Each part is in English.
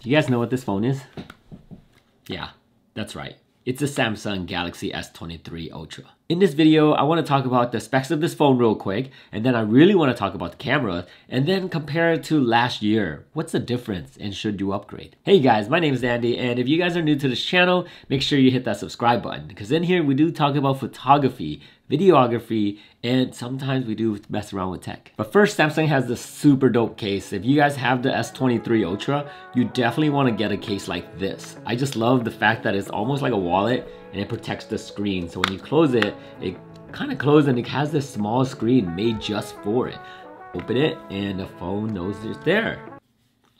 You guys know what this phone is? Yeah, that's right. It's a Samsung Galaxy S23 Ultra. In this video, I want to talk about the specs of this phone real quick, and then I really want to talk about the camera, and then compare it to last year. What's the difference, and should you upgrade? Hey guys, my name is Andy, and if you guys are new to this channel, make sure you hit that subscribe button, because in here we do talk about photography, videography, and sometimes we do mess around with tech. But first, Samsung has this super dope case. If you guys have the S23 Ultra, you definitely want to get a case like this. I just love the fact that it's almost like a wallet and it protects the screen. So when you close it, it kind of closes and it has this small screen made just for it. Open it and the phone knows it's there.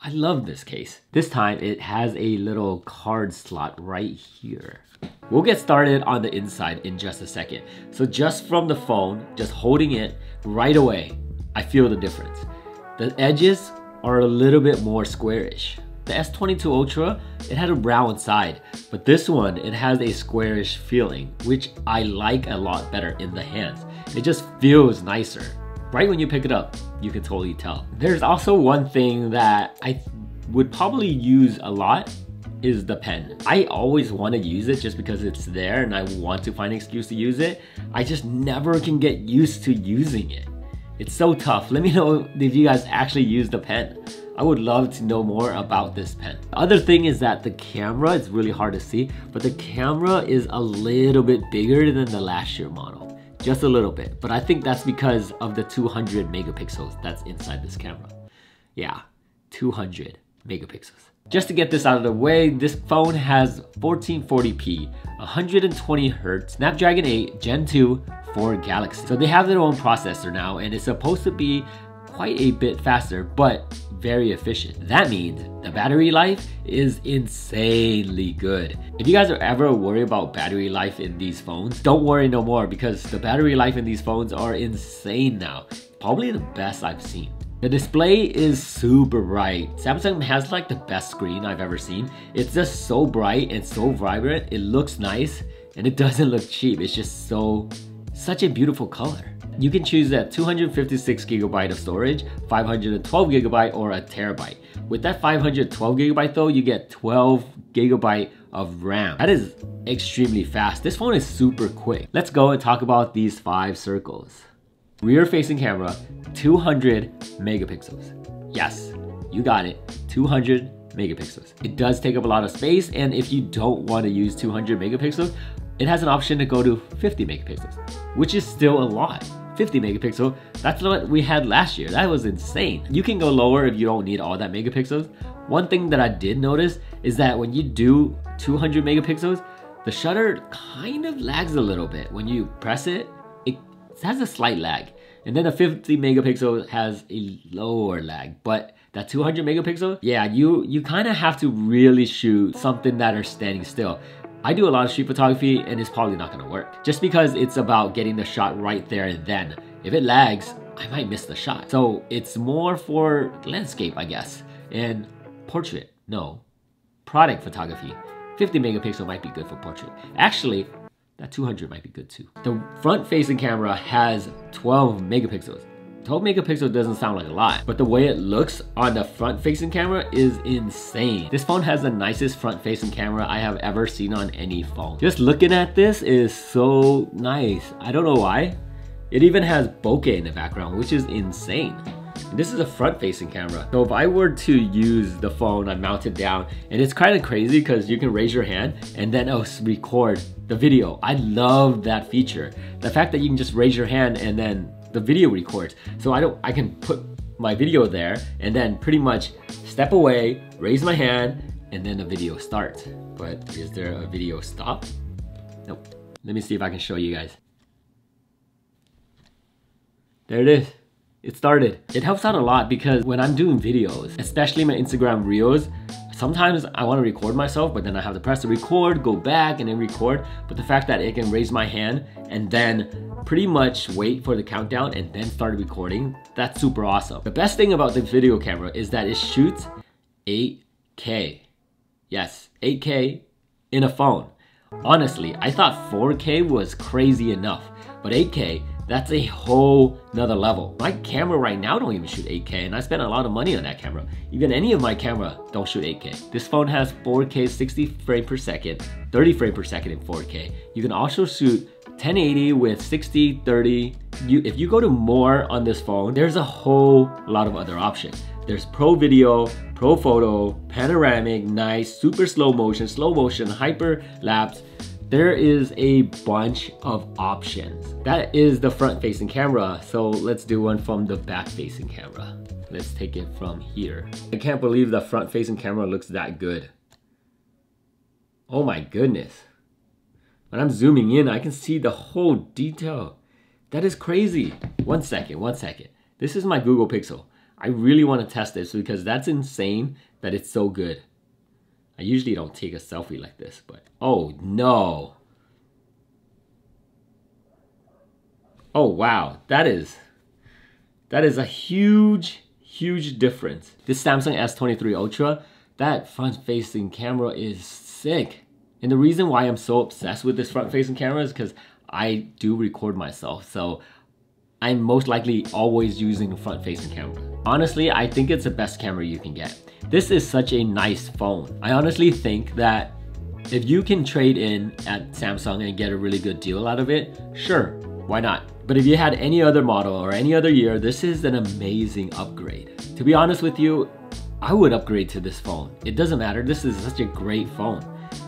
I love this case. This time it has a little card slot right here. We'll get started on the inside in just a second. So just from the phone, just holding it right away, I feel the difference. The edges are a little bit more squarish. The S22 Ultra, it had a round side, but this one, it has a squarish feeling, which I like a lot better in the hands. It just feels nicer. Right when you pick it up, you can totally tell. There's also one thing that I would probably use a lot is the pen. I always want to use it just because it's there and I want to find an excuse to use it. I just never can get used to using it. It's so tough. Let me know if you guys actually use the pen. I would love to know more about this pen. The other thing is that the camera is really hard to see, but the camera is a little bit bigger than the last year model. Just a little bit, but I think that's because of the 200 megapixels that's inside this camera. Yeah, 200 megapixels. Just to get this out of the way, this phone has 1440p, 120 Hz, Snapdragon 8 Gen 2 for Galaxy. So they have their own processor now, and it's supposed to be quite a bit faster, but very efficient. That means the battery life is insanely good. If you guys are ever worried about battery life in these phones, don't worry no more, because the battery life in these phones are insane now. Probably the best I've seen. The display is super bright. Samsung has like the best screen I've ever seen. It's just so bright and so vibrant. It looks nice and it doesn't look cheap. It's just such a beautiful color. You can choose that 256 gigabyte of storage, 512 gigabyte, or a terabyte. With that 512 gigabyte though, you get 12 gigabyte of RAM. That is extremely fast. This phone is super quick. Let's go and talk about these 5 circles. Rear facing camera, 200 megapixels. Yes, you got it, 200 megapixels. It does take up a lot of space, and if you don't want to use 200 megapixels, it has an option to go to 50 megapixels, which is still a lot. 50 megapixel, that's what we had last year. That was insane. You can go lower if you don't need all that megapixels. One thing that I did notice is that when you do 200 megapixels, the shutter kind of lags a little bit. When you press it, it has a slight lag. And then the 50 megapixel has a lower lag, but that 200 megapixel, yeah, you kind of have to really shoot something that are standing still. I do a lot of street photography and it's probably not gonna work, just because it's about getting the shot right there and then. If it lags, I might miss the shot. So it's more for landscape, I guess, and portrait, no, product photography. 50 megapixel might be good for portrait. Actually, that 200 might be good too. The front facing camera has 12 megapixels. 12 megapixels doesn't sound like a lot, but the way it looks on the front facing camera is insane. This phone has the nicest front facing camera I have ever seen on any phone. Just looking at this is so nice. I don't know why. It even has bokeh in the background, which is insane. This is a front-facing camera. So if I were to use the phone, I mount it down, and it's kind of crazy because you can raise your hand and then it'll record the video. I love that feature. The fact that you can just raise your hand and then the video records. So I can put my video there and then pretty much step away, raise my hand, and then the video starts. But is there a video stop? Nope. Let me see if I can show you guys. There it is. It started. It helps out a lot because when I'm doing videos, especially my Instagram Reels, sometimes I want to record myself, but then I have to press the record, go back, and then record. But the fact that it can raise my hand and then pretty much wait for the countdown and then start recording, that's super awesome. The best thing about the video camera is that it shoots 8K. Yes, 8K in a phone. Honestly, I thought 4K was crazy enough, but 8K, That's a whole nother level. My camera right now don't even shoot 8K, and I spent a lot of money on that camera. Even any of my camera don't shoot 8K. This phone has 4K 60 frame per second, 30 frame per second in 4K. You can also shoot 1080 with 60, 30. If you go to more on this phone, there's a whole lot of other options. There's pro video, pro photo, panoramic, nice, super slow motion, hyper lapse. There is a bunch of options. That is the front facing camera. So let's do one from the back facing camera. Let's take it from here. I can't believe the front facing camera looks that good. Oh my goodness. When I'm zooming in, I can see the whole detail. That is crazy. One second. This is my Google Pixel. I really want to test this because that's insane that it's so good. I usually don't take a selfie like this, but oh no. Oh wow, that is a huge difference. This Samsung S23 Ultra, that front-facing camera is sick. And the reason why I'm so obsessed with this front-facing camera is because I do record myself, so I'm most likely always using a front-facing camera. Honestly, I think it's the best camera you can get. This is such a nice phone. I honestly think that if you can trade in at Samsung and get a really good deal out of it, sure, why not? But if you had any other model or any other year, this is an amazing upgrade. To be honest with you, I would upgrade to this phone. It doesn't matter, this is such a great phone.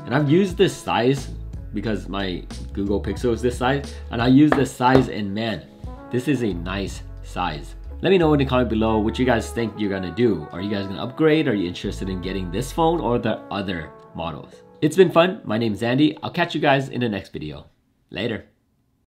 And I've used this size because my Google Pixel is this size, and I use this size, and man, this is a nice size. Let me know in the comment below what you guys think you're gonna do. Are you guys gonna upgrade? Are you interested in getting this phone or the other models? It's been fun. My name's Andy. I'll catch you guys in the next video. Later.